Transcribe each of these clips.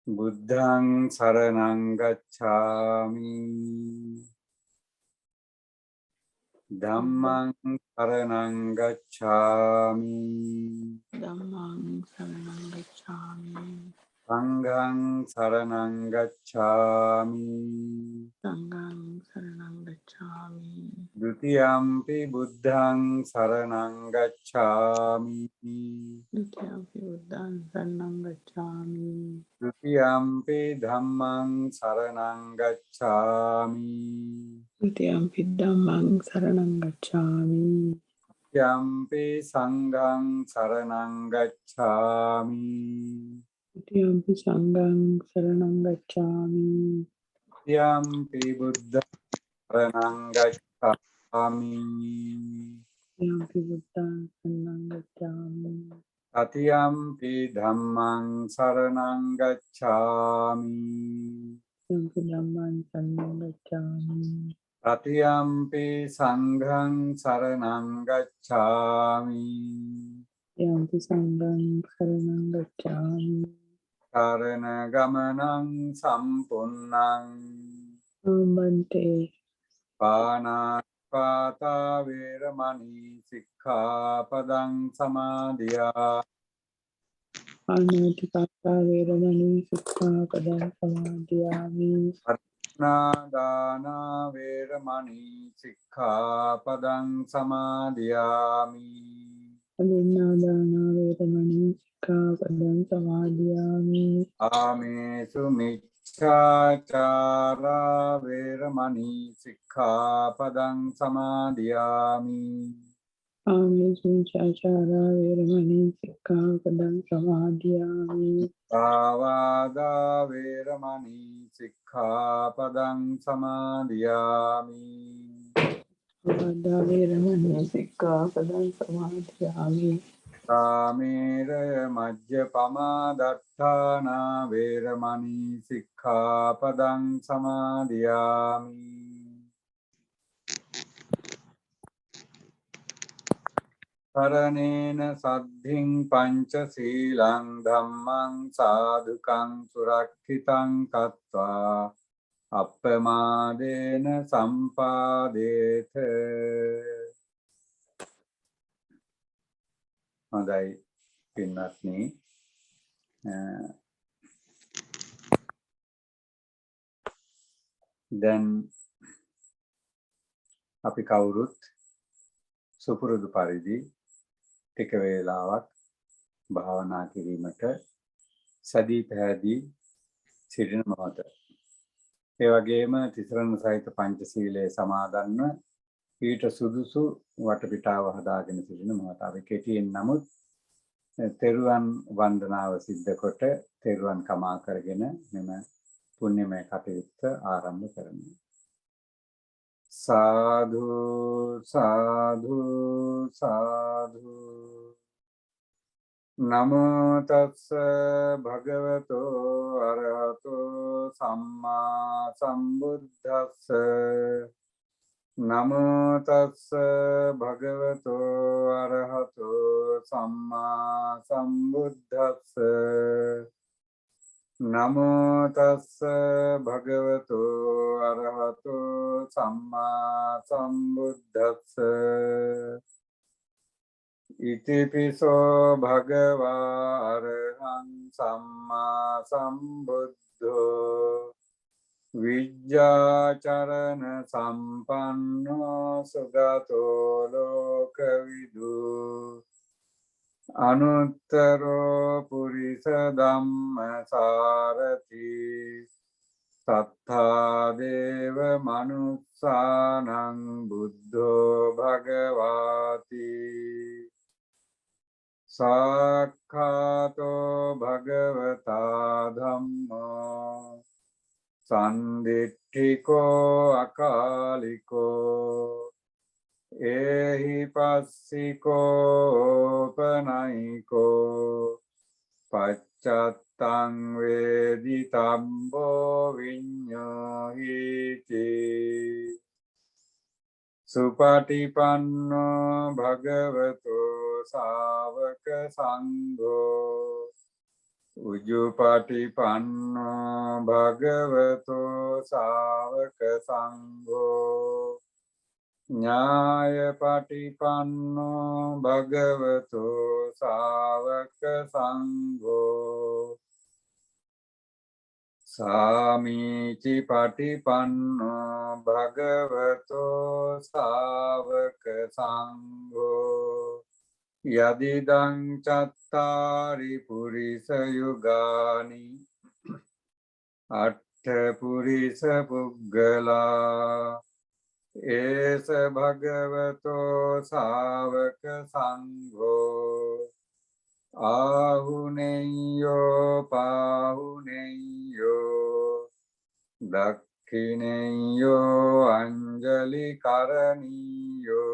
බුද්ධං සරණං ගච්ඡාමි ධම්මං සරණං ගච්ඡාමි Dhammang saranang gacchami. සංඝං සරණං ගච්ඡාමි Sanghang saranang gacchami. ဒ ුතියම්පි බුද්ධං සරණං ගච්ඡාමි ဒုတိယ buddhaṃ saranang gacchami. ဒ ුතියම්පි ධම්මං සරණං ගච්ඡාමි ဒုတိယ dhammang saranang gacchami. ဒ ුතියම්පි සංඝං සරණං ගච්ඡාමි ဒုတိယ sanghang saranang gacchami. යම්පි බුද්ධං සරණං ගච්ඡාමි ဒုတိယ buddhaṃ saranang gacchami. තතියම්පි ධම්මං සරණං ගච්ඡාමි ဒုတိယ dhammang saranang gacchami. තතියම්පි සංඝං සරණං ගච්ඡාමි ဒုတိယ sanghang saranang gacchami. කරණ ගමනං සම්පුන්නං Bante පානාතිපාතා වේරමණී සික්ඛාපදං සමාදියා Anatikata veramani sikkhapadam samadhiyami. නාදානා වේරමණී සික්ඛාපදං සමාදියාමි Adinadana veramani sikkhapadam samadhiyami. ආමේසු මිච්ඡාචාරා වේරමණී සික්ඛාපදං සමාදියාමි Amisunchachara veramani sikkhapadam samadhiyami. ආවාදා වේරමණී සික්ඛාපදං සමාදියාමි Vada veramani sikkhapadam samadhiyami. කාමේර මජ්ජපමා දත්තානා වේරමණී සික්ඛාපදං සමාදියාමි කරණේන සද්ධින් පංච සීලං ධම්මං සාදුකං සුරක්ෂිතං කତ୍වා අප්පමාදේන සම්පාදේත හොඳයි පින්වත්නි දැන් අපි කවුරුත් සුපුරුදු පරිදි ටික වේලාවක් භාවනා කිරීමට සදී පැහැදී සිටින මොහොත. ඒ වගේම තිසරණ සහිත පංචශීලයේ සමාදන්ව ඊට සුදුසු වටපිටාව හදාගෙන සිටින මොහොත. අපි කෙටියෙන් නමුත් තෙරුවන් වන්දනාව සිද්ධ කොට තෙරුවන් කමා කරගෙන මෙම පුණ්‍යමය කටයුත්ත ආරම්භ කරමු. සාදු සාදු සාදු නමෝ තස්ස භගවතෝ අරහතෝ සම්මා සම්බුද්දස්ස නමෝ තස්ස භගවතෝ අරහතෝ සම්මා සම්බුද්දස්ස නමෝ තස්ස භගවතෝ අරහතෝ සම්මා සම්බුද්දස්ස ඉතිපිසෝ භගවා අරහං සම්මා සම්බුද්ධෝ විජ්ජාචරණ සම්පන්නෝ සුගතෝ ලෝකවිදු අනුත්තරෝ පුරිස ධම්ම සාරති සත්තා දේව මනුස්සානං බුද්ධෝ භගවාති සාක්ඛාතෝ භගවතා ධම්මෝ සන්දිට්ඨිකෝ අකාලිකෝ ඒහි පස්සිකෝ පනයිකෝ පච්චත්තං වේදි තබ්බෝ විඤ්ඤාහිති සුපටිපන්නෝ භගවතෝ ශාවක සංඝෝ Ujupatipanno bhagavato sāvaka sangho Nyāyapatipanno bhagavato sāvaka sangho Sāmīci patipanno bhagavato sāvaka sangho Yadidang cattari purisa yugani Atta purisa puggala Esa bhagavato sāvaka sangho Ahuneyo pahuneyo Dakhineyo anjali karaniyo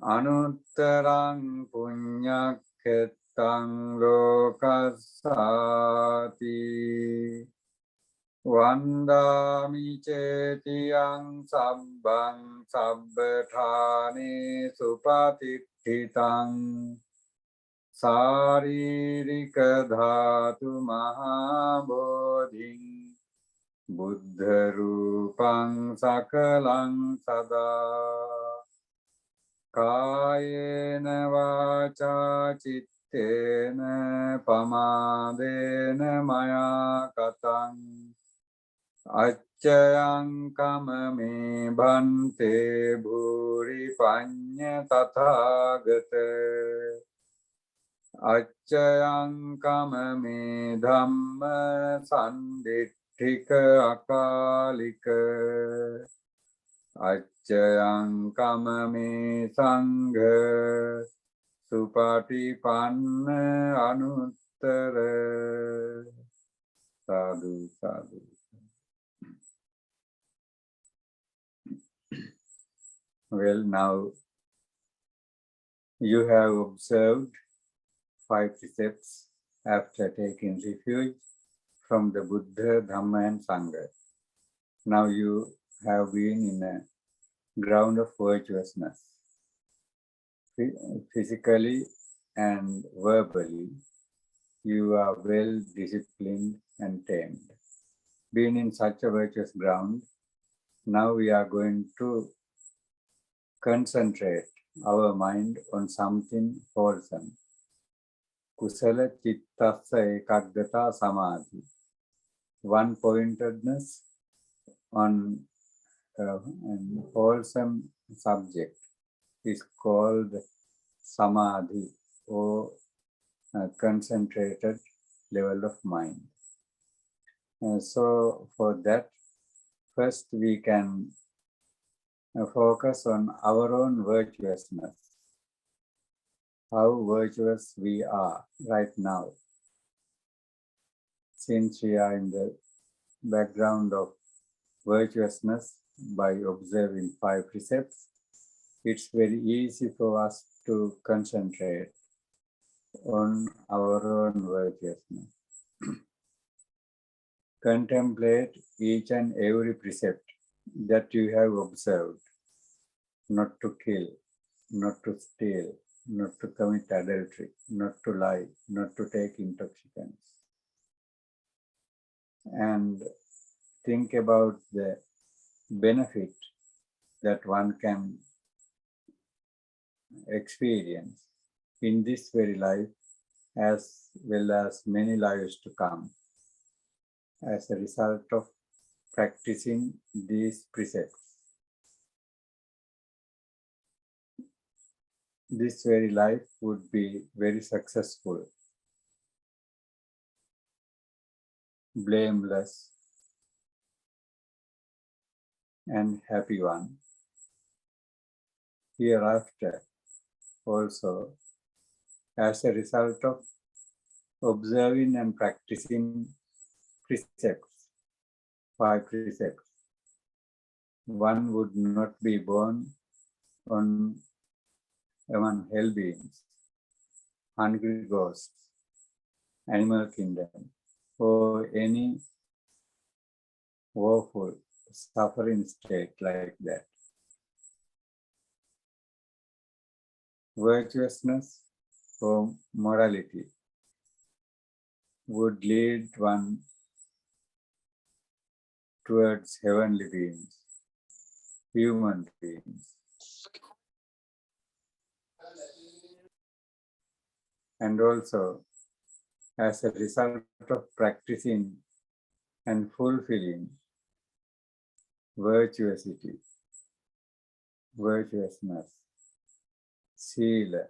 Anuttarang punyakhetang lokasati Vandami cetiyang sabbang sabbathane supatitthitang Saririka dhatu mahabodhing Buddha rupang sakalang sada Kayena vaca cittena pamadena maya katang Acchayang kamame bhante bhuri panya tathagata Acchayang kamame dhamma sanditthika akalika Acchayang kamame sangha supatipanna anuttara Sadhu, sadhu. Well, now you have observed 5 precepts after taking refuge from the Buddha, Dhamma and Sangha. Now you have been in a ground of virtuousness, physically and verbally. You are well disciplined and tamed. Being in such a virtuous ground, now we are going to concentrate our mind on something wholesome. Kusala Chittasya Ekaggata Samadhi. One-pointedness on an wholesome subject is called Samadhi, or concentrated level of mind. So for that, first we can focus on our own virtuousness. How virtuous we are right now. Since we are in the background of virtuousness by observing 5 precepts, it's very easy for us to concentrate on our own virtuousness. Contemplate each and every precept that you have observed. Not to kill, not to steal, not to commit adultery, not to lie, not to take intoxicants. And think about the benefit that one can experience in this very life as well as many lives to come as a result of practicing these precepts. This very life would be very successful, blameless, and happy one. Hereafter also, as a result of observing and practicing precepts, 5 precepts, one would not be born among hell beings, hungry ghosts, animal kingdom, or any woeful suffering state like that. Virtuousness or morality would lead one towards heavenly beings, human beings. And also, as a result of practicing and fulfilling virtuosity, virtuousness, sila,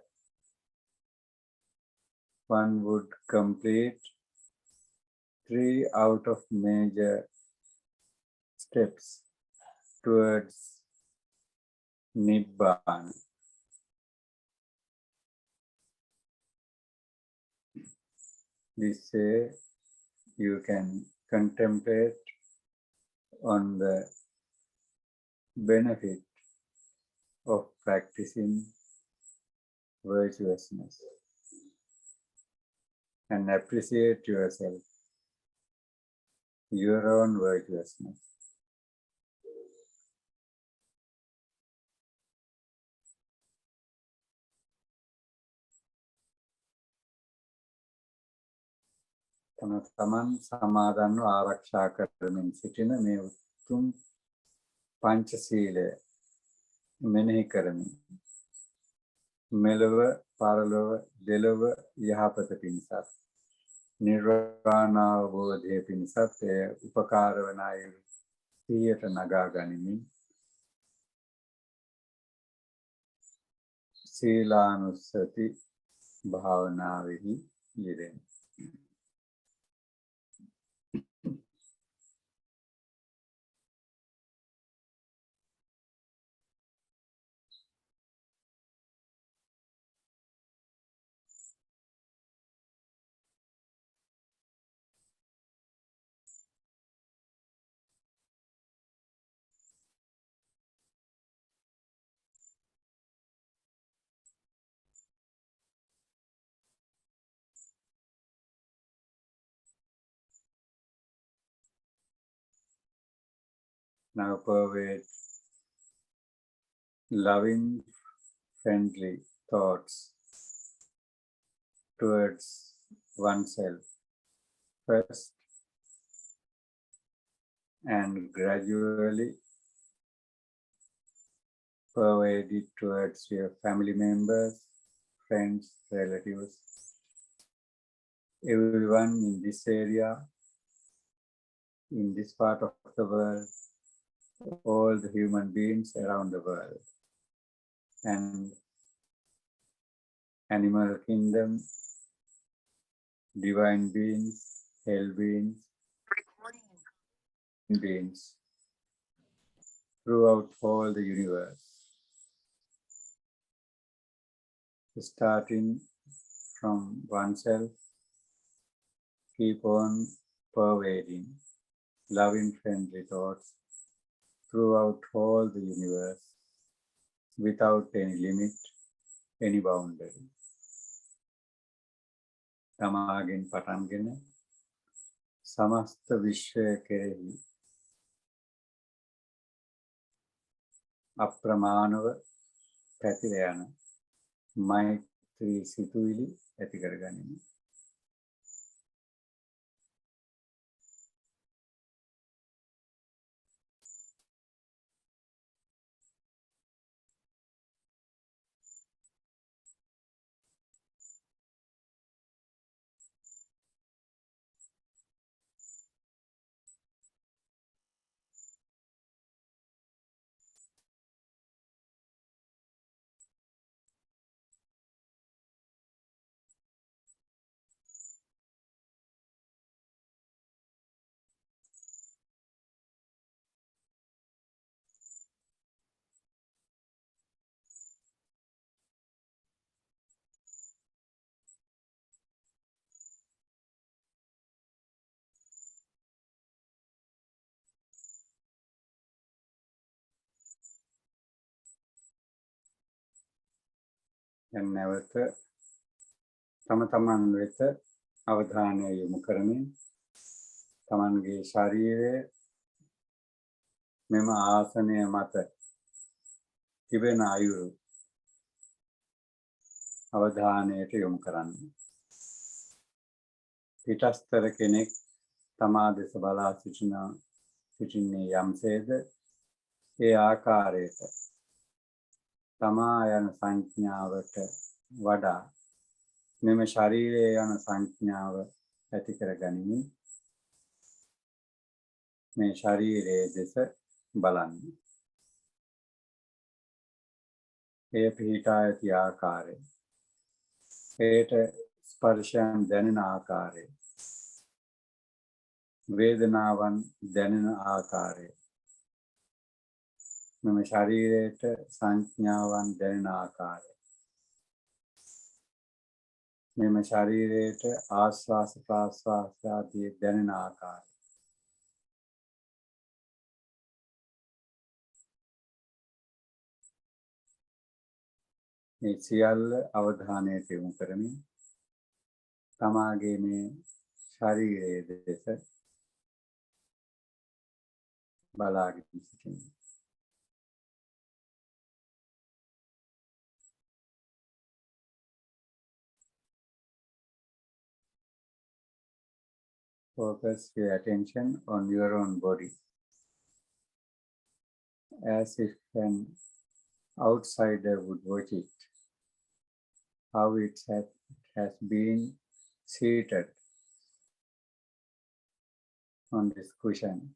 one would complete 3 out of major steps towards Nibbana. This way you can contemplate on the benefit of practicing virtuousness and appreciate yourself, your own virtuousness. තම තමන් සමාදන්ව ආරක්ෂා කරමින් සිටින මේ උතුම් පංචශීලය මෙනෙහි කරමින් මෙලොව පරලොව දෙලොව යහපත පිණිසත් නිර්වාණ අවබෝධය පිණිසත් උපකාර වන අයුරු සිහියට නගා ගනිමින් සීලානුස්සති භාවනාවෙහි යෙදෙන්න. Now pervade loving, friendly thoughts towards oneself first, and gradually pervade it towards your family members, friends, relatives, everyone in this area, in this part of the world, all the human beings around the world, and animal kingdom, divine beings, hell beings, beings throughout all the universe. Starting from oneself, keep on pervading loving, friendly thoughts throughout all the universe without any limit, any boundary. තමාගෙන් පටන්ගෙන සමස්ත විශ්වය කෙරෙහි අප්‍රමාණව පැතිර යන මෛත්‍රී සිතුවිලි ඇති කරගනිමු. දැන් නැවත තම තමන් වෙත අවධානය යොමු කරමින් තමන්ගේ ශරීරය මෙම ආසනය මත තිබෙන අයුරු අවධානයට යොමු කරන්න. පිටස්තර කෙනෙක් තමා දෙස බලා සිටින්නේ යම්සේද ඒ ආකාරයට තමා යන සංඥාවට වඩා මෙම ශරීරය යන සංඥාව ඇති කර ගනිමින් මේ ශරීරයේ දෙස බලන්න. එය පිහිටා ඇති ආකාරය, එයට ස්පර්ශයන් දැනෙන ආකාරය, වේදනාවන් දැනෙන ආකාරය, මෙම ශරීරයට සංඥාවන් දැනෙන ආකාරය, මෙම ශරීරයට ආස්වාස ප්‍රාස්වාස ආදී දැනෙන ආකාරය, මේ සියල්ල අවධානයට යොමු කරමින් තමාගේ මේ ශරීරයේ දෙස බලාගෙන සිටින්න. Focus your attention on your own body as if an outsider would watch it, how it has been seated on this cushion,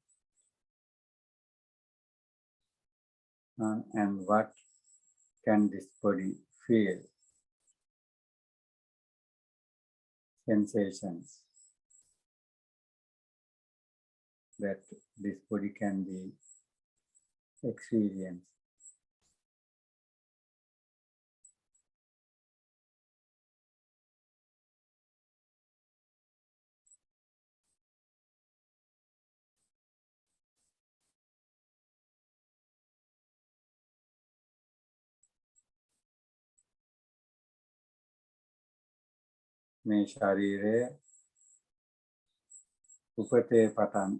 and what can this body feel, sensations that this body can be experienced. මේ ශරීරය උපතේ පටන්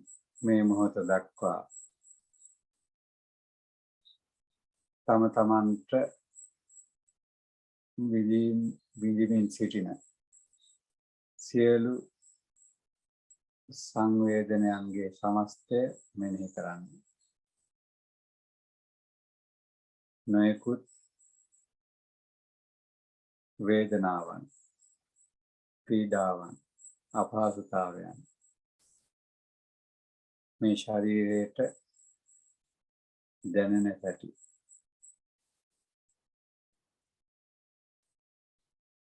මේ මොහොත දක්වා තම තමන්ට විඳිමින් සිටින සියලු සංවේදනයන්ගේ සමස්තය මෙනෙහි කරන්න. නොයෙකුත් වේදනාවන්, පීඩාවන්, අපහසුතාවයන් මේ ශරීරයට දැනෙන හැටි,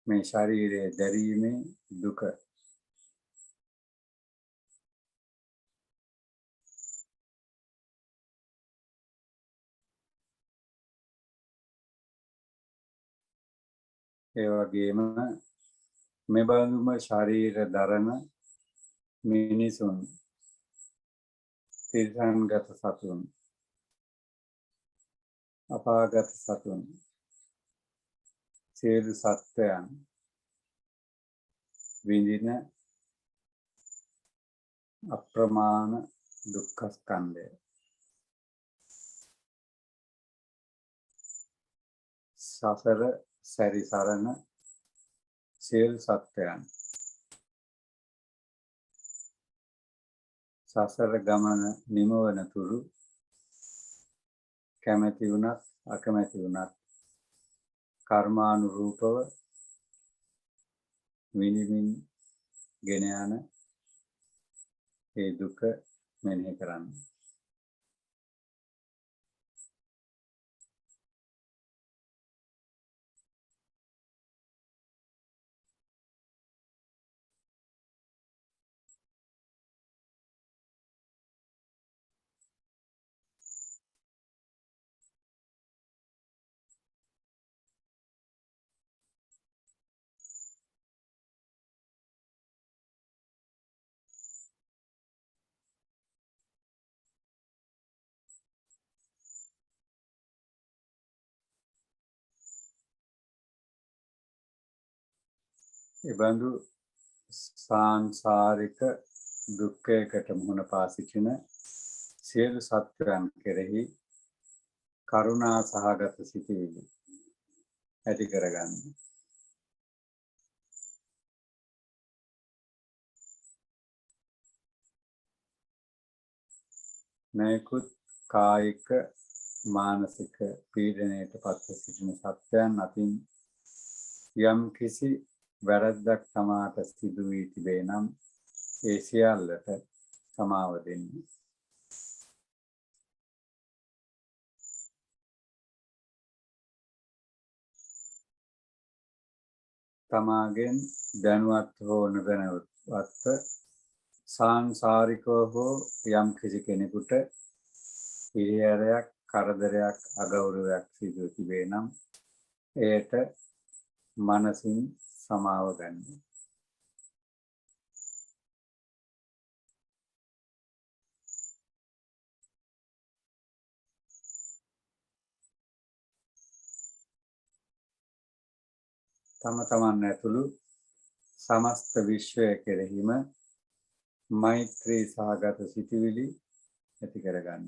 මේ ශරීරයේ දැරීමේ දුක, ඒ වගේම මෙබඳුම ශරීර දරන මිනිසුන්, තිරිසන්ගත සතුන්, අපාගත සතුන්, සියලු සත්වයන් විඳින අප්‍රමාණ දුක්ඛ ස්කන්ධය, සසර සැරිසරන සියලු සත්වයන්, සසර ගමන නිමවන තුරු කැමැති වුණත් අකමැති වුණත් කර්මානුරූපව විඳිමින් ගෙන යන ඒ දුක මෙනෙහි කරන්න. එබඳු සාංසාරික දුක්ඛයකට මුහුණ පා සිටින සියලු සත්වයන් කෙරෙහි කරුණා සහගත සිතිවිලි ඇති කරගන්න. නොයෙකුත් කායික මානසික පීඩනයට පත්ව සිටින සත්වයන් අතින් යම් කිසි වැරැද්දක් තමාට සිදු වී තිබේ නම් ඒ සියල්ලට සමාව දෙන්න. තමාගෙන් දැනුවත් හෝ නොදැනුවත්ව සාංසාරිකව හෝ යම් කිසි කෙනෙකුට හිරිහැරයක්, කරදරයක්, අගෞරවයක් සිදු තිබේ නම් එයට මනසින් සමාව ගන්න. තම තමන් ඇතුළු සමස්ත විශ්වය කෙරෙහිම මෛත්‍රී සහගත සිතිවිලි ඇති කරගන්න.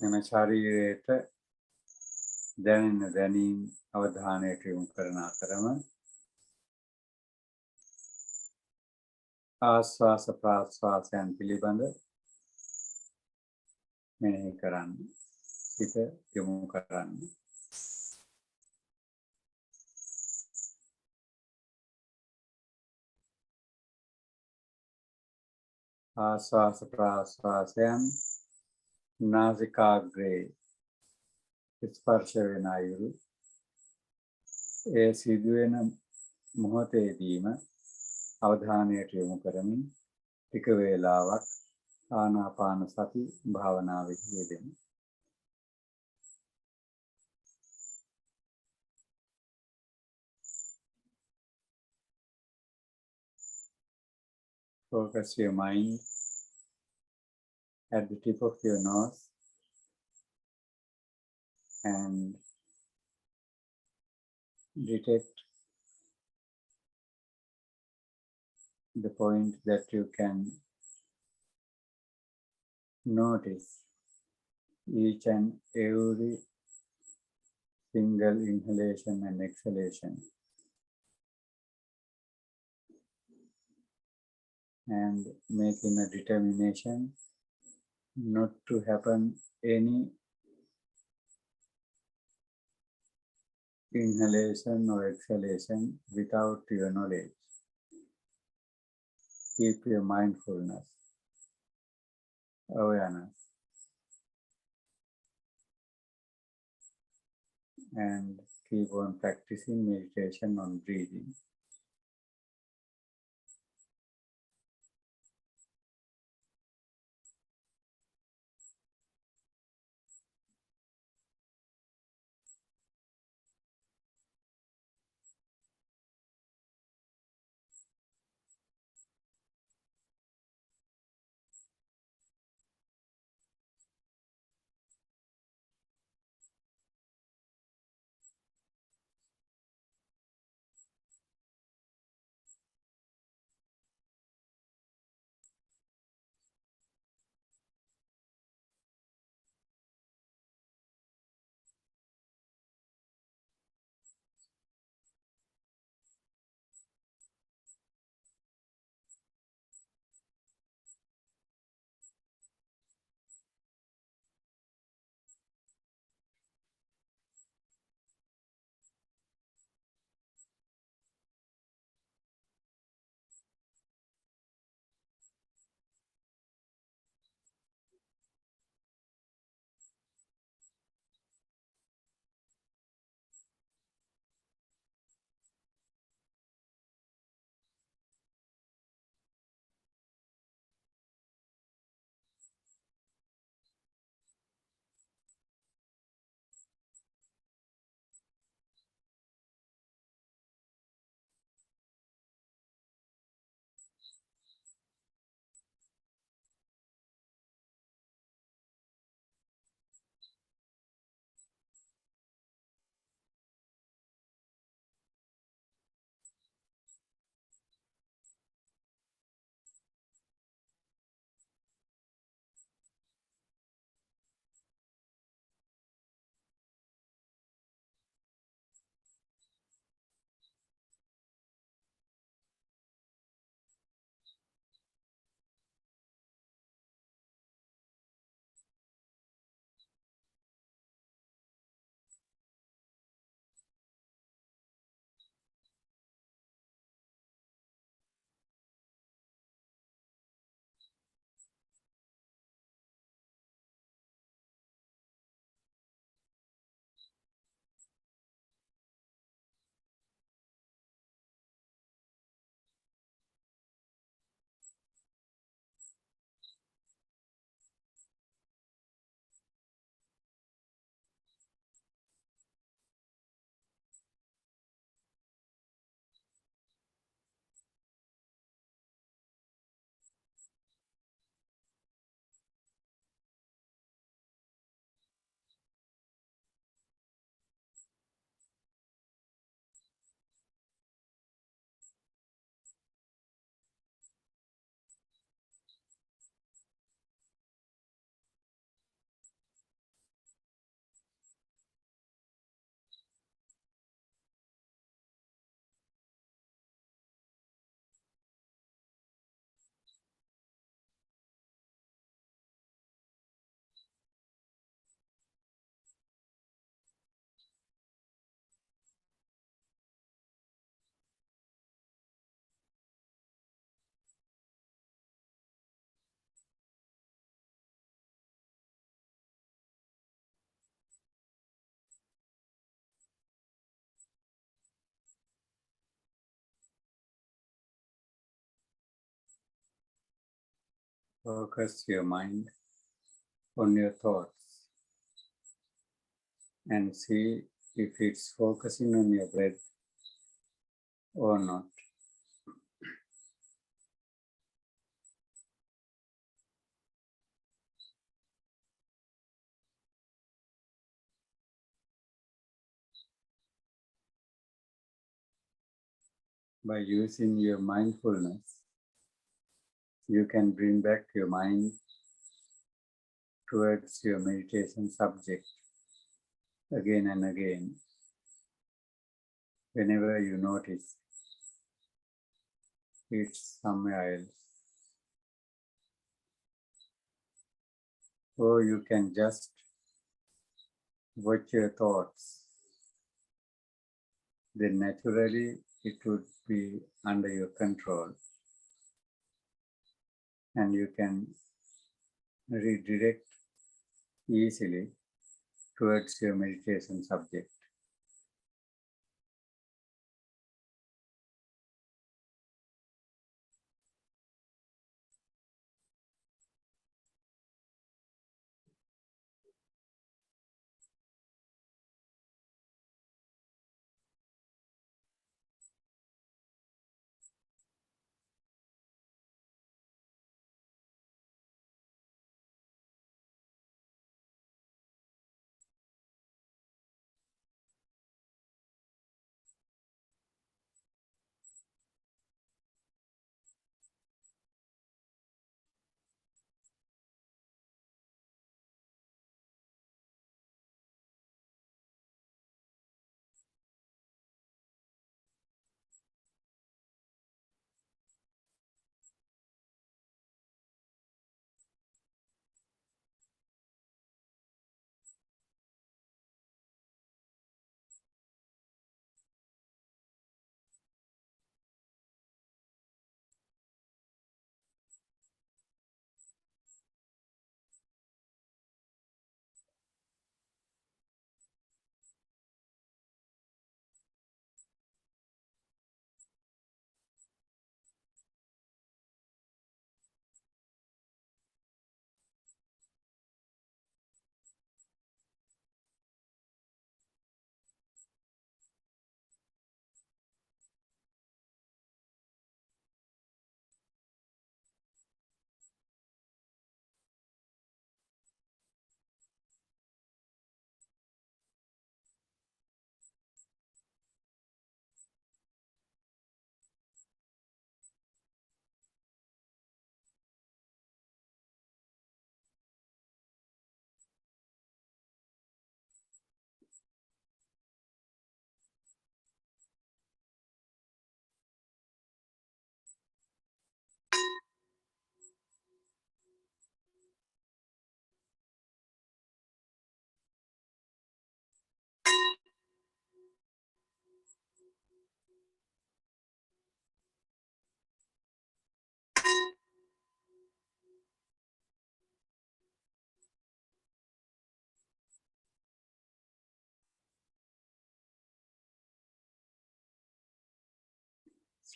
එම ශරීරයට දැනෙන දැනීම් අවධානයට යොමු කරන අතරම ආස්වාස ප්‍රාස්වාසයන් පිළිබඳ මෙනෙහි කරන්න. සිත යොමු කරන්න. ආස්වාස ප්‍රාස්වාසයන් නාසිකාග්‍රේ ස්පර්ශ වෙන අයුරු ඒ සිදුවෙන මොහොතේදීම අවධානයට යොමු කරමින් ටික වේලාවක් ආනාපාන සති භාවනාවෙහි යෙදෙන්න. Focus your mind at the tip of your nose and detect the point that you can notice each and every single inhalation and exhalation, and making a determination not to happen any inhalation or exhalation without your knowledge. Keep your mindfulness, awareness, and keep on practicing meditation on breathing. Focus your mind on your thoughts and see if it's focusing on your breath or not. By using your mindfulness, you can bring back your mind towards your meditation subject again and again whenever you notice it's somewhere else. Or you can just watch your thoughts. Then naturally it would be under your control and you can redirect easily towards your meditation subject.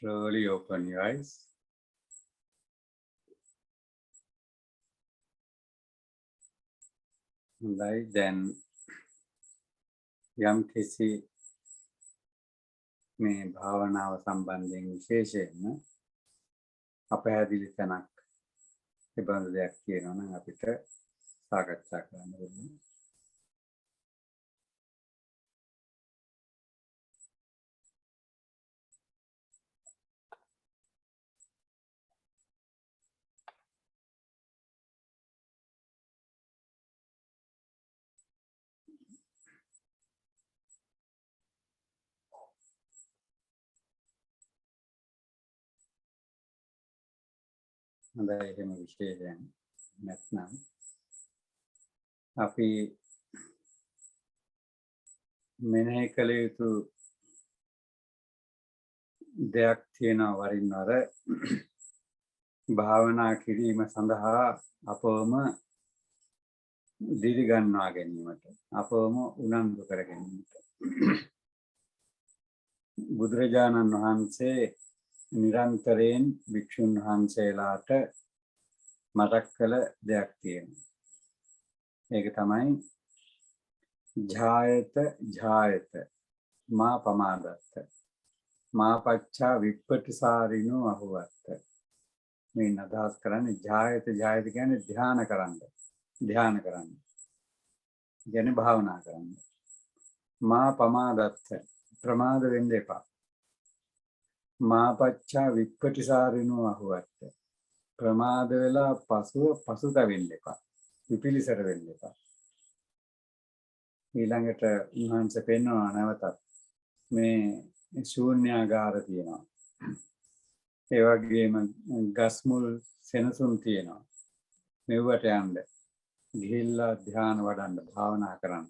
Slowly open your eyes. Like then යම් කිසි මේ භාවනාව සම්බන්ධයෙන් විශේෂයෙන්ම අපහැදිලි තැනක් තිබුණු දෙයක් කියනවා නම් අපිට සාකච්ඡා කරන්න වෙනවා. හොඳයි එහෙම විශේෂයෙන් නැත්නම් අපි මෙනෙහි කළ යුතු දෙයක් තියෙනවා වරින් වර භාවනා කිරීම සඳහා අපවම දිරි ගන්නවා ගැනීමට අපවම උනන්දු කර ගැනීමට බුදුරජාණන් වහන්සේ නිරන්තරයෙන් භික්ෂුන් වහන්සේලාට මතක් කළ දෙයක් තියෙනවා. ඒක තමයි ජායත මා පමාදත්ත මා පච්චා විප්පටිසාරිනෝ අහුවත්ත. මේ අදහස් කරන්නේ ජායත කියන්නේ ධ්‍යාන කරන්න. කියන්නේ භාවනා කරන්න. මා පමාදත්ත ප්‍රමාද වෙන්න එපා. මා පච්චා විප්පටිසාරිනෝ අහුවත්ත ප්‍රමාද වෙලා පසුතැවෙන්න එපා. විපිලිසර වෙන්න එපා. ඊළඟට උන්වහන්සේ පෙන්වනවා නැවතත් මේ ශූන්‍යාගාර තියෙනවා. ඒ වගේම ගස්මුල් සෙනසුන් තියෙනවා. මෙවට යන්න ගිහිල්ලා ධ්‍යාන වඩන්න භාවනා කරන්න.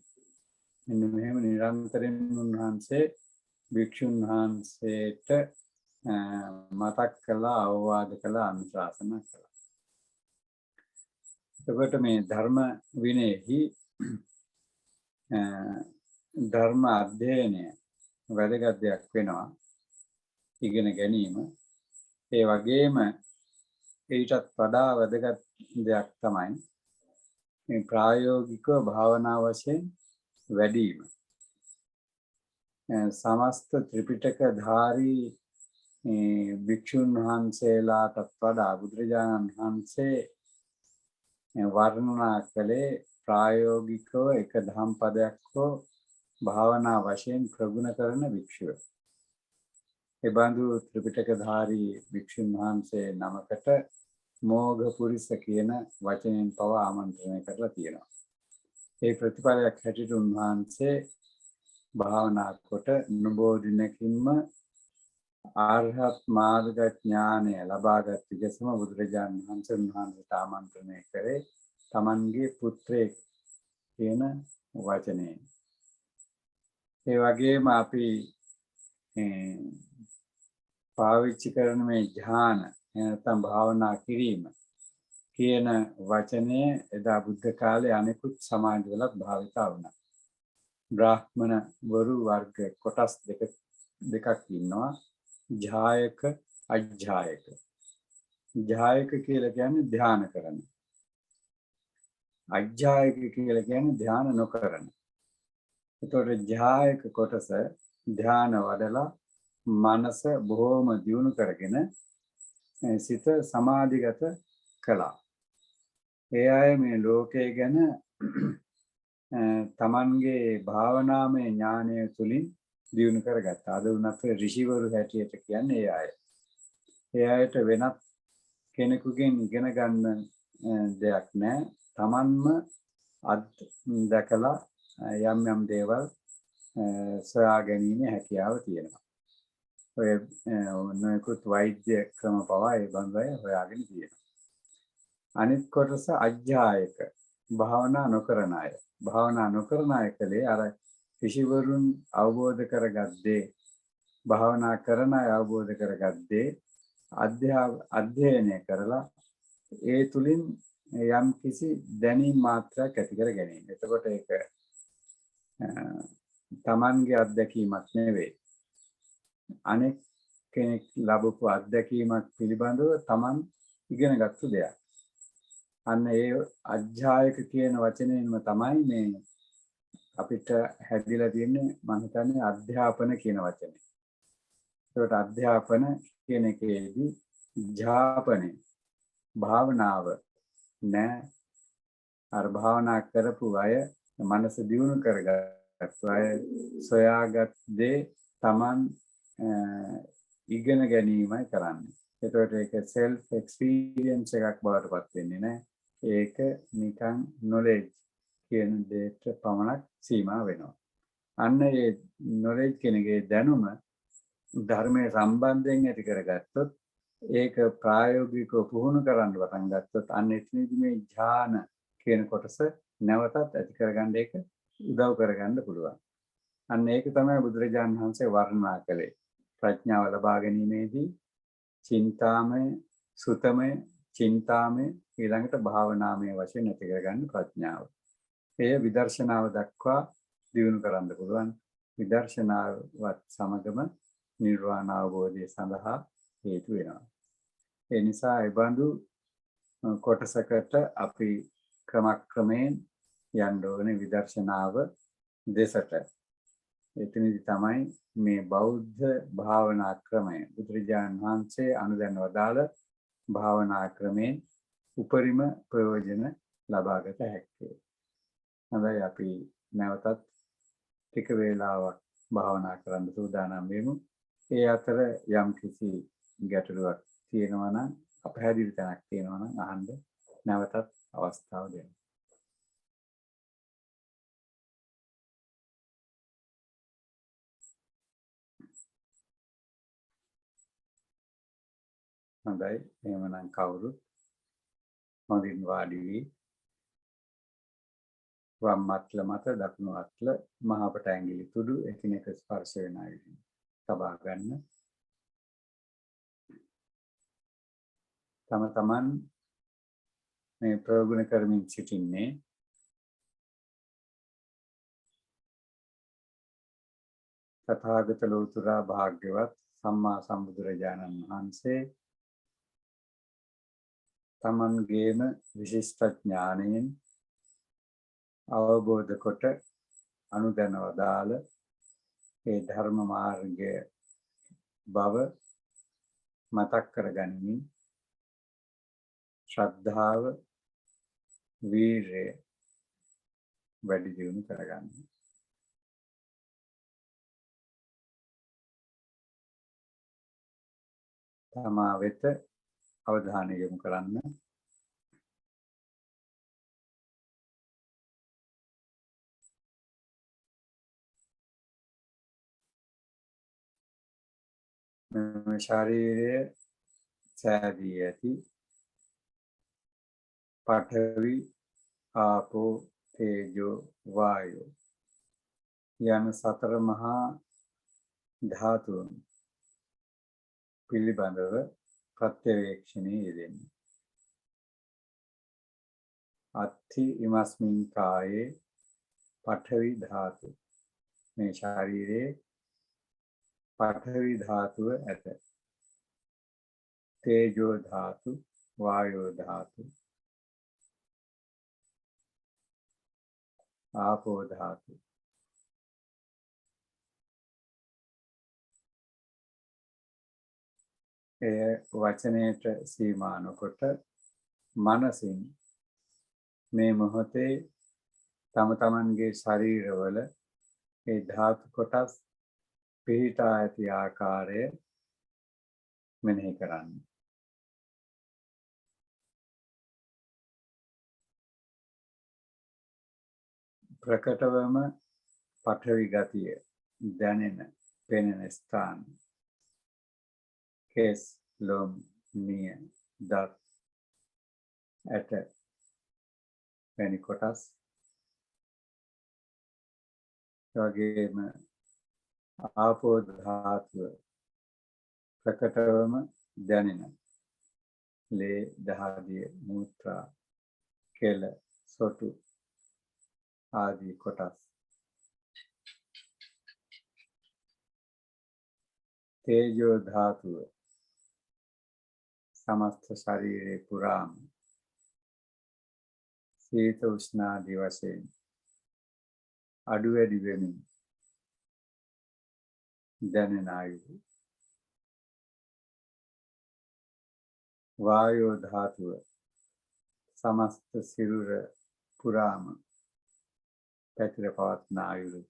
මෙන්න මෙහෙම නිරන්තරයෙන් උන්වහන්සේ භික්ෂුන් වහන්සේට මතක් කළා, අවවාද කළා, අනුශාසනා කළා. එතකොට මේ ධර්ම විනයෙහි ධර්ම අධ්‍යයනය වැදගත් දෙයක් වෙනවා. ඉගෙන ගැනීම. ඒ වගේම ඊටත් වඩා වැදගත් දෙයක් තමයි මේ ප්‍රායෝගිකව භාවනා වශයෙන් වැඩිම. සමස්ත ත්‍රිපිටක ධාරී භික්ෂුන් වහන්සේලාටත් වඩා බුදුරජාණන් වහන්සේ වර්ණනා කළේ ප්‍රායෝගිකව එක දහම් පදයක් හෝ භාවනා වශයෙන් ප්‍රගුණ කරන භික්ෂුව. ඒ බඳු ත්‍රිපිටකධාරී භික්ෂුන් වහන්සේ නමකට මෝඝ පුරිස කියන වචනයෙන් පවා ආමන්ත්‍රණය කරලා තියෙනවා. ඒ ප්‍රතිපලයක් හැටියට උන්වහන්සේ භාවනා කොට නොබෝ දිනකින්ම ආර්හත් මාර්ග ඥානය ලබාගත් විගසම බුදුරජාණන් වහන්සේට ආමන්ත්‍රණය කරේ තමන්ගේ පුත්‍රයෙක් කියන වචනයෙන්. ඒ වගේම අපි පාවිච්චි කරන මේ ධ්‍යාන නැත්නම් භාවනා කිරීම කියන වචනය එදා බුද්ධ කාලේ අනෙකුත් සමාජවලත් භාවිතා වුණා. බ්‍රාහ්මණ වරු වර්ග කොටස් දෙකක් ඉන්නවා. ජායක අජ්ජායක. ජායක කියලා කියන්නේ ධ්‍යාන කරන. අජ්ජායක කියලා කියන්නේ ධ්‍යාන නොකරන. ඒතකොට ජායක කොටස ධ්‍යාන වඩලා මනස බොහෝම දියුණු කරගෙන සිත සමාධිගත කළා. ඒ අය මේ ලෝකයේ ගැන තමන්ගේ භාවනාමය ඥානය තුලින් දියුණු කරගත්තා. අද උනත් ඍෂිවරු හැටියට කියන්නේ ඒ අය. ඒ අයට වෙනත් කෙනෙකුගෙන් ඉගෙන ගන්න දෙයක් නැහැ. තමන්ම දැකලා යම් දේවල් සොයා ගැනීම හැකියාව තියෙනවා. ඔය නොයෙකුත් වෛද්‍ය ක්‍රම පවා ඒ බඳුය හොයාගෙන තියෙනවා. අනිත් කොටස අජ්ජායක භාවනා නොකරන අය. භාවනා නොකරන අය කලේ අර ඍෂිවරුන් අවබෝධ කරගත්තේ භාවනා කරන අය අවබෝධ කරගත්තේ අධ්‍යයනය කරලා ඒ තුලින් යම් කිසි දැනීම් මාත්‍රයක් ඇති කර ගැනීම. එතකොට ඒක තමන්ගේ අත්දැකීමක් නෙවෙයි. අනෙක් කෙනෙක් ලැබපු අත්දැකීමක් පිළිබඳව තමන් ඉගෙනගත්තු දෙයක්. අන්න ඒ අධ්‍යායක කියන වචනයෙන්ම තමයි මේ අපිට හැදිලා තියෙන්නේ මම හිතන්නේ අධ්‍යාපන කියන වචනේ. ඒකට අධ්‍යාපන කියන එකේදී ජාපනේ භාවනාව නෑ. අර භාවනා කරපු අය මනස දියුණු කරගත්තු අය සොයාගත් දේ තමන් ඉගෙන ගැනීමයි කරන්නේ. ඒකට ඒක self experience එකක් බවට පත් වෙන්නේ නැහැ. ඒක නිකන් knowledge කියන දෙයට පමණක් සීමා වෙනවා. අන්න ඒ knowledge කෙනගේ දැනුම ධර්මයේ සම්බන්ධයෙන් ඇති කරගත්තොත් ඒක ප්‍රායෝගිකව පුහුණු කරන්න පටන් ගත්තොත් අන්න එතනදී මේ ඥාන කියන කොටස නැවතත් ඇති කරගන්න ඒක උදව් කරගන්න පුළුවන්. අන්න ඒක තමයි බුදුරජාණන් වහන්සේ වර්ණනා කළේ. ප්‍රඥාව ලබා ගැනීමේදී චින්තාමය, සුතමය, චින්තාමය ඊළඟට භාවනාමය වශයෙන් ඇති කරගන්න ප්‍රඥාව. එය විදර්ශනාව දක්වා දියුණු කරන්න පුළුවන්. විදර්ශනාවත් සමගම නිර්වාණ අවබෝධය සඳහා හේතු වෙනවා. ඒ නිසා ඒ බඳු කොටසකට අපි ක්‍රමක්‍රමයෙන් යන්න ඕනේ විදර්ශනාව දෙසට. එතනදි තමයි මේ බෞද්ධ භාවනා ක්‍රමය බුදුරජාණන් වහන්සේ අනුදැන වදාළ භාවනා ක්‍රමයෙන් උපරිම ප්‍රයෝජන ලබාගත හැක්කේ. හොඳයි අපි නැවතත් ටික වේලාවක් භාවනා කරන්න සූදානම් වෙමු. ඒ අතර යම් කිසි ගැටලුවක් තියෙනවා නම් අපහැදිලි තැනක් තියෙනවා නම් අහන්න නැවතත් අවස්ථාව දෙන්න. හොඳයි එහෙමනම් කවුරුත් හොඳින් වාඩි වී වම් අත්ල මත දකුණු අත්ල මහපට ඇඟිලි තුඩු එකිනෙක ස්පර්ශ වෙන විදිහට තබා ගන්න. තම තමන් මේ ප්‍රයෝගන කරමින් සිටින්නේ තථාගත ලෝතර භාග්‍යවත් සම්මා සම්බුදුරජාණන් වහන්සේ තමන්ගේම විශිෂ්ට ඥානයෙන් අවබෝධ කොට අනුදැන වදාළ ඒ ධර්ම මාර්ගය බව මතක් කරගනිමින් ශ්‍රද්ධාව වීර්යය වැඩි දියුණු කරගන්න. තමා වෙත අවධානය යොමු කරන්න. මේ ශරීරයේ සෑදී ඇති පඨවි ආපෝ තේජෝ වායෝ යන සතර මහා ධාතුන් පිළිබඳව ප්‍රත්‍යවේක්ෂණයේ යෙදෙන්න. අත්ථි ඉමස්මින් කායේ පඨවි ධාතු මේ ශරීරයේ පඨවි ධාතුව ඇත. තේජෝ ධාතු වායෝ ධාතු ආපෝ ධාතු එය වචනයට සීමා නොකොට මනසින් මේ මොහොතේ තම තමන්ගේ ශරීරවල ඒ ධාතු කොටස් පිහිටා ඇති ආකාරය මෙනෙහි කරන්න. ප්‍රකටවම පඨවි ගතිය දැනෙන පෙනෙන ස්ථාන කෙස් ලොම් නිය දත් ඇට වැනි කොටස් වගේම ආපෝ ධාතුව ප්‍රකටවම දැනෙන ලේ දහදිය මූත්‍රා කෙල සොටු ආදී කොටස්. තේජෝ ධාතුව समस्त ශරීරේ පුරාම සීත උෂ්ණාදී වශයෙන් අඩු වැඩි වෙමින් දැනෙන අයුරු. වායෝ ධාතුව समस्त සිරුර පුරාම පැතිර පවත්න අයුරු.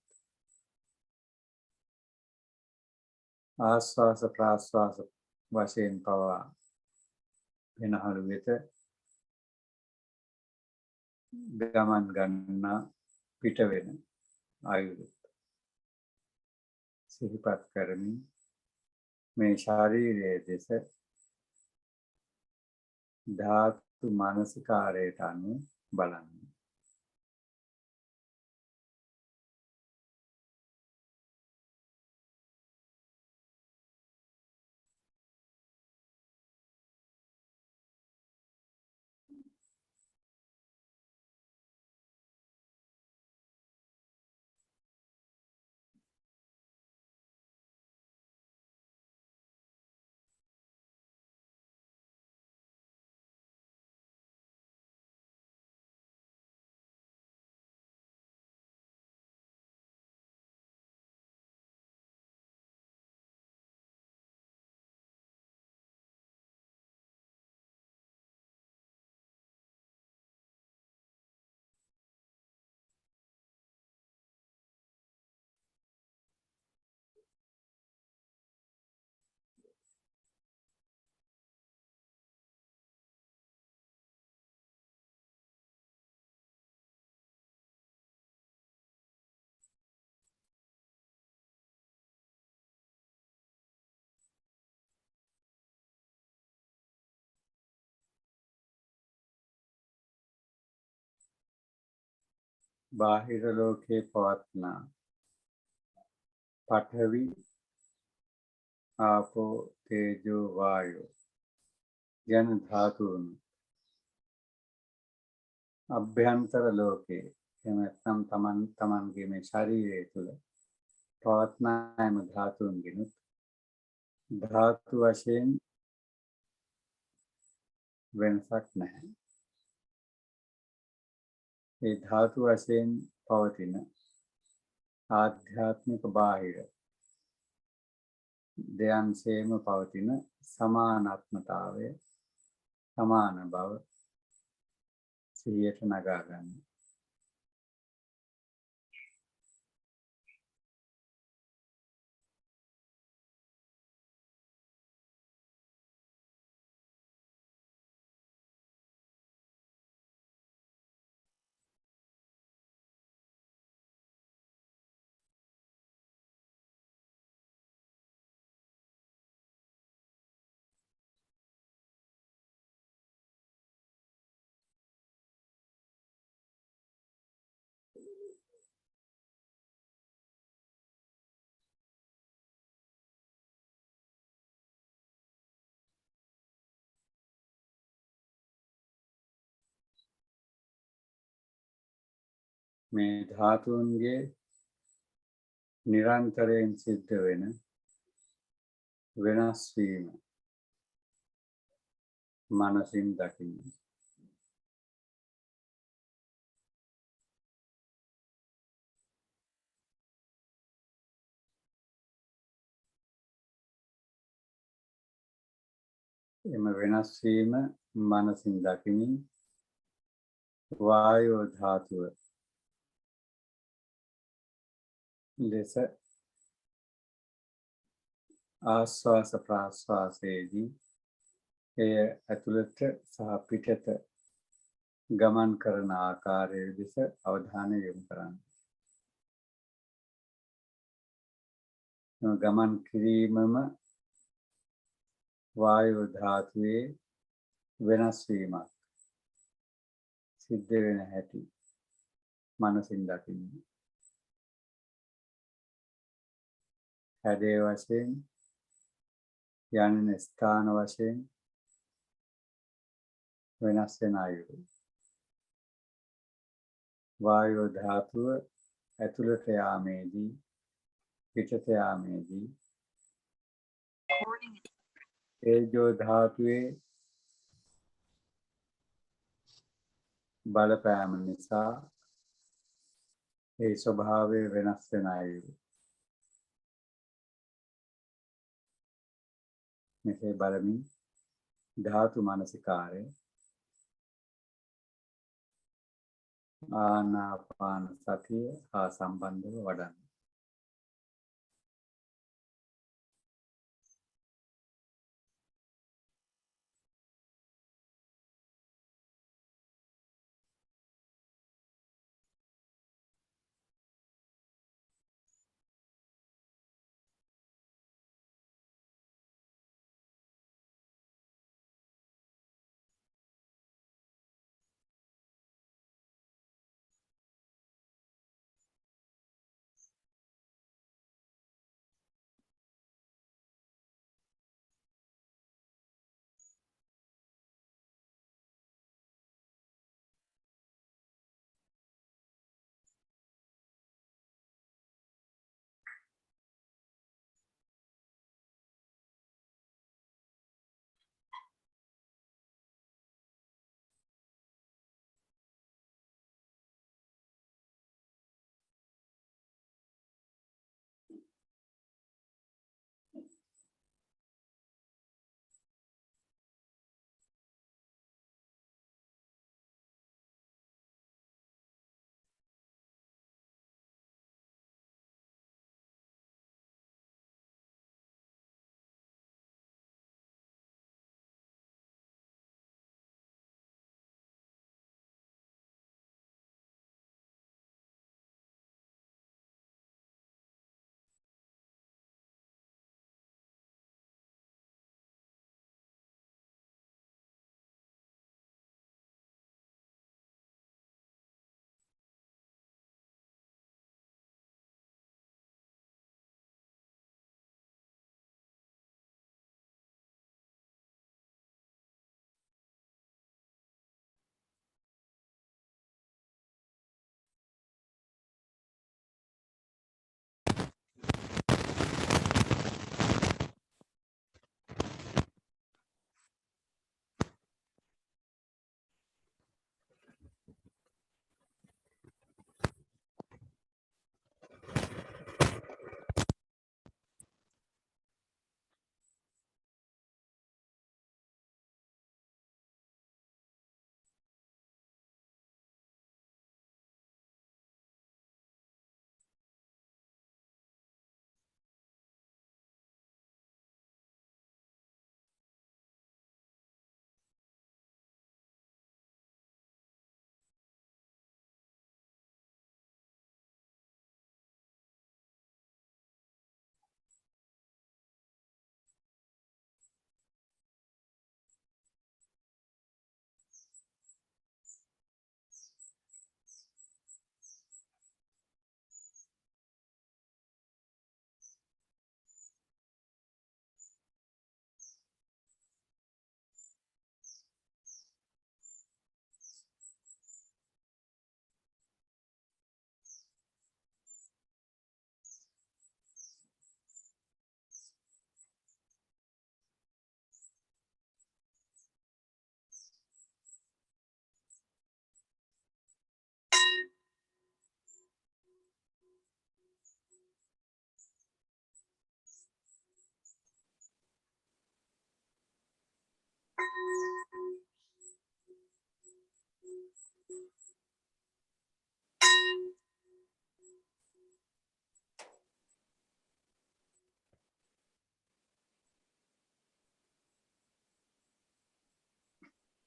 ආස්වාස ප්‍රාස්වාස වශයෙන් පවා වෙනහළු වෙත ගමන් ගන්නා පිට වෙන අයුරු සිහිපත් කරමින් මේ ශාරීරියේ දෙස ධාතු මානසිකාරයට අනුව බලන්න. බාහිර ලෝකේ පවත්නා පඨවි ආපෝ තේජෝ වායෝ යන ධාතුන් අභ්‍යන්තර ලෝකේ එහෙම නැත්නම් තමන්ගේ මේ ශරීරය තුළ පවත්නාම ධාතුන්ගෙන් ධාතු වශයෙන් වෙනසක් නැහැ. ඒ ධාතු වශයෙන් පවතින ආධ්‍යාත්මික බාහිර දෙයන්සේම පවතින සමානාත්මතාවය සමාන බව සිහියට නගා ගන්න. මේ ධාතුන්ගේ නිරන්තරයෙන් සිද්ධ වෙන වෙනස් වීම මනසින් දකින්න. එම වෙනස් වීම මනසින් දකිමින් වායෝ ධාතුව ලෙස ආස්වාස ප්‍රාස්වාසයේදී එය ඇතුළත සහ පිටත ගමන් කරන ආකාරය දෙස අවධානය යොමු කරන්න. ගමන් කිරීමම වායෝ ධාතුවේ වෙනස් වීමක් සිද්ධ වෙන හැටි මනසින් දකින්න. හැඩේ වශයෙන් යන්නේ ස්ථාන වශයෙන් වෙනස් වෙන අයුරු. වායෝ ධාතුව ඇතුළට යාමේදී පිටත යාමේදී තේජෝ ධාතුවේ බලපෑම නිසා ඒ ස්වභාවය වෙනස් වෙන අයුරු. මෙසේ බලමින් ධාතු මනසිකාරය ආනාපාන සතිය හා සම්බන්ධව වඩන්න.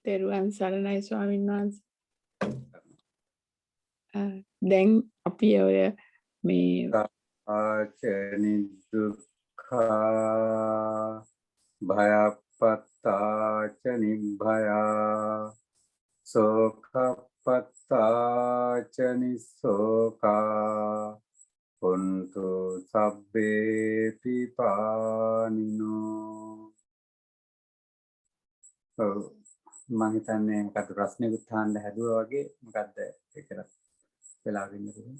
තෙරුවන් සරණයි ස්වාමීන් වහන්සේ. දැන් අපි ඔය මේ ආචනි දුක්ඛා භයපත්තාච නිභයා සෝඛපත්තාච නිසෝකා පුන්තු සබ්බේ පිපානිනෝ. මම හිතන්නේ මොකද ප්‍රශ්නෙකුත් අහන්න හැදුවා වගේ මොකද්ද ඒකට වෙලා වෙන්නේ.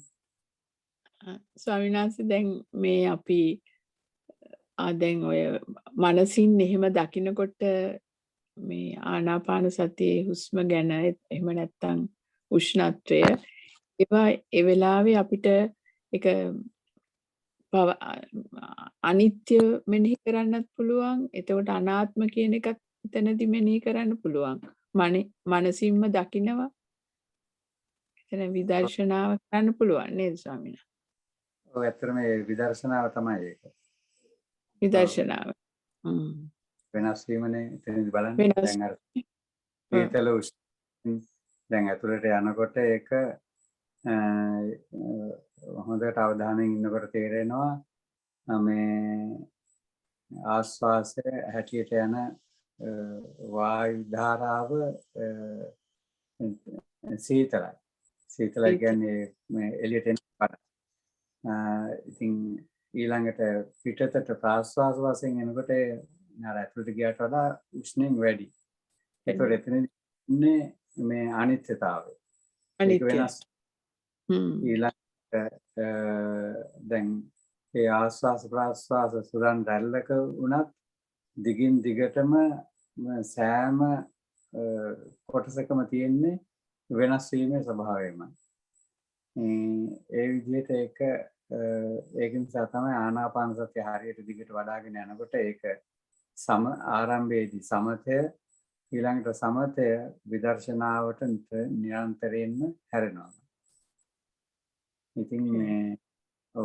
ස්වාමීන් වහන්සේ දැන් මේ අපි දැන් ඔය මනසින් එහෙම දකිනකොට මේ ආනාපාන සතියේ හුස්ම ගැන එහෙම නැත්නම් උෂ්ණත්වය ඒවා ඒ වෙලාවේ අපිට ඒක අනිත්‍ය මෙනෙහි කරන්නත් පුළුවන්. එතකොට අනාත්ම කියන එකත් එතනදි මෙනෙහි කරන්න පුළුවන්. මනසින්ම දකිනවා. එතන විදර්ශනාව කරන්න පුළුවන් නේද ස්වාමීන් වහන්සේ? ඔව් ඇත්තටම මේ විදර්ශනාව තමයි ඒක. විදර්ශනාව. වෙනස් වීමනේ එතනදි බලන්න. වෙනස්. දැන් අර සීතල උෂ්ණ දැන් ඇතුළට යනකොට ඒක හොඳට අවධානයෙන් ඉන්නකොට තේරෙනවා මේ ආස්වාසය හැටියට යන වායු ධාරාව සීතලයි. සීතලයි කියන්නේ මේ එළියට එන පාට. ඉතින් ඊළඟට පිටතට ප්‍රාශ්වාස වශයෙන් එනකොට අර ඇතුළට ගියට වඩා උෂ්ණයෙන් වැඩි. ඒතකොට එතනදී මේ අනිත්‍යතාවය. ඒක වෙනස්. ඊළඟට දැන් ඒ ආස්වාස ප්‍රාශ්වාස සුරන් රැල්ලක වුණත් දිගින් දිගටම සෑම කොටසකම තියෙන්නේ වෙනස් වීමේ ස්වභාවයමයි. ඒ විදිහට ඒක නිසා තමයි ආනාපාන සතිය හරියට දිගට වඩාගෙන යනකොට ඒක ආරම්භයේදී සමතය ඊළඟට සමතය විදර්ශනාවට නිරන්තරයෙන්ම හැරෙනවා. ඉතින් මේ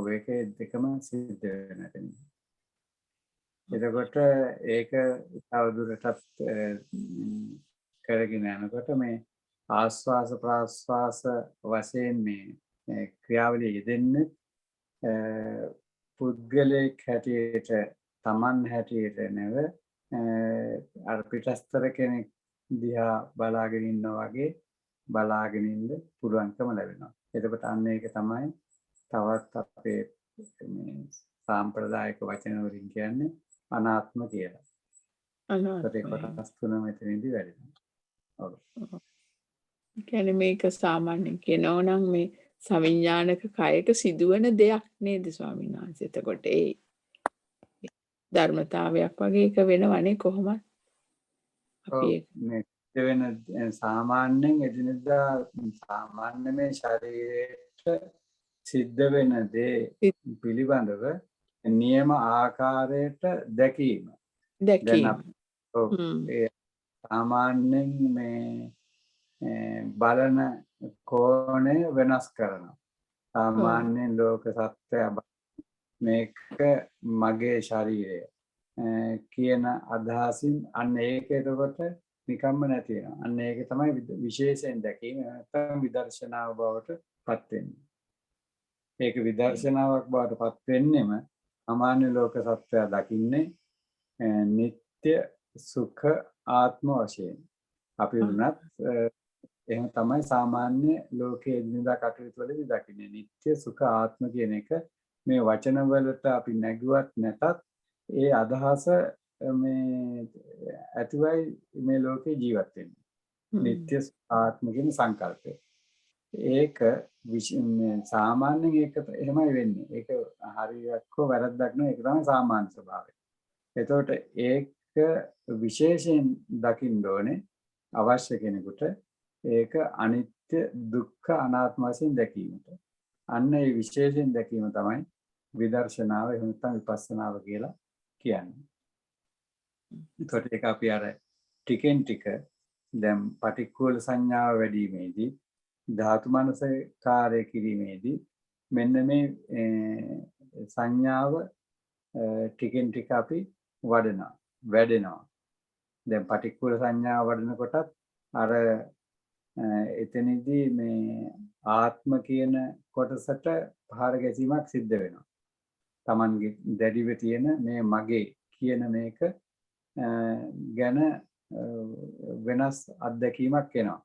ඒක දෙකම සිද්ධ වෙනවා. එතකොට ඒක තවදුරටත් කරගෙන යනකොට මේ ආස්වාස ප්‍රාස්වාස වශයෙන් මේ ක්‍රියාවලිය යෙදෙන්නේ පුද්ගලයෙක් හැටියට තමන් හැටියට නෙව අර පිටස්තර කෙනෙක් දිහා බලාගෙන ඉන්නා වගේ බලාගෙන ඉන්න පුළුවන්කම ලැබෙනවා. එතකොට අන්න ඒක තමයි තවත් අපේ මේ සාම්ප්‍රදායික වචන වලින් කියන්නේ අනාත්ම කියලා. අනාත්ම. ඒක කොටස් තුනම මෙතනදී වැඩිනවා. ඔව්. කියන්නේ මේක සාමාන්‍යයෙන් කියනවා නම් මේ සවිඥානික කයක සිදුවන දෙයක් නේද ස්වාමීන් වහන්සේ? එතකොට ඒ ධර්මතාවයක් වගේ එක වෙනවනේ කොහොමද? අපි මේ වෙන සාමාන්‍යයෙන් එදිනෙදා සාමාන්‍ය මේ ශරීරයට සිද්ධ වෙන දේ පිළිබඳව නියම ආකාරයට දැකීම. ඒ සාමාන්‍යයෙන් මේ බලන කෝණය වෙනස් කරනවා. සාමාන්‍යයෙන් ලෝක සත්‍යය මේක මගේ ශරීරය කියන අදහසින් අන්න ඒක එතකොට නිකම්ම නැති වෙනවා. අන්න ඒක තමයි විශේෂයෙන් දැකීම නැත්නම් විදර්ශනාව බවට පත් වෙන්නේ. ඒක විදර්ශනාවක් බවට පත් වෙන්නෙම සාමාන්‍ය ලෝක සත්‍යය දකින්නේ නিত্য සුඛ ආත්ම වශයෙන්. අපි වුණත් එහෙම තමයි සාමාන්‍ය ලෝකයේ දිනදා කටයුතු වලදී දකින්නේ. නিত্য සුඛ ආත්ම කියන එක මේ වචන වලට අපි නැගුවත් නැතත් ඒ අදහස මේ ඇතිවයි මේ ලෝකේ ජීවත් වෙන්නේ. නিত্য ආත්ම කියන සංකල්පය. ඒක සාමාන්‍යයෙන් ඒක එහෙමයි වෙන්නේ. ඒක හරියක් හෝ වැරද්දක් නෙවෙයි. ඒක තමයි සාමාන්‍ය ස්වභාවය. එතකොට ඒක විශේෂයෙන් දකින්න ඕනේ අවශ්‍ය කෙනෙකුට ඒක අනිත්‍ය දුක්ඛ අනාත්ම වශයෙන් දැකීමට. අන්න ඒ විශේෂයෙන් දැකීම තමයි විදර්ශනාව එහෙම නැත්නම් විපස්සනාව කියලා කියන්නේ. ඒකට ඒක අපි අර ටිකෙන් ටික දැන් පටික්කුල සංඥාව වැඩිීමේදී ධාතු මනසකාරය කිරීමේදී මෙන්න මේ සංඥාව ටිකෙන් ටික අපි වැඩෙනවා. දැන් පටික්කුල සංඥාව වඩනකොටත් අර එතනදී මේ ආත්ම කියන කොටසට පහර ගැසීමක් සිද්ධ වෙනවා. Tamanගේ දැඩිව තියෙන මේ මගේ කියන මේක ගැන වෙනස් අත්දැකීමක් එනවා.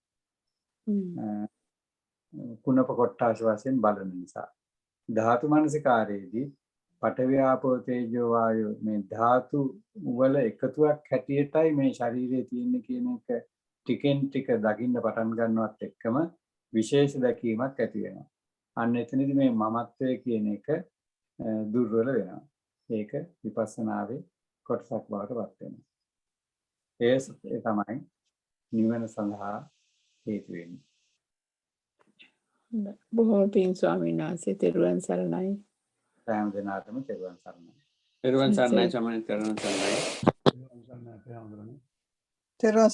කුණප කොට්ටාශ වශයෙන් බලන නිසා. ධාතු මනසිකාරයේදී පඨවි ආපෝ තේජෝ වායෝ මේ ධාතු වල එකතුවක් හැටියටයි මේ ශරීරයේ තියෙන්නේ කියන එක ටිකෙන් ටික දකින්න පටන් ගන්නවත් එක්කම විශේෂ දැකීමක් ඇති වෙනවා. අන්න එතනදී මේ මමත්වය කියන එක දුර්වල වෙනවා. ඒක විපස්සනාවේ කොටසක් බවට පත් වෙනවා. ඒ තමයි නිවන සඳහා හේතු වෙන්නේ. බොහොම පිං ස්වාමීන් වහන්සේ තෙරුවන් සරණයි. සෑම දිනකටම තෙරුවන් සරණයි. තෙරුවන් සරණයි සමන තෙරුවන් සරණයි. තෙරුවන්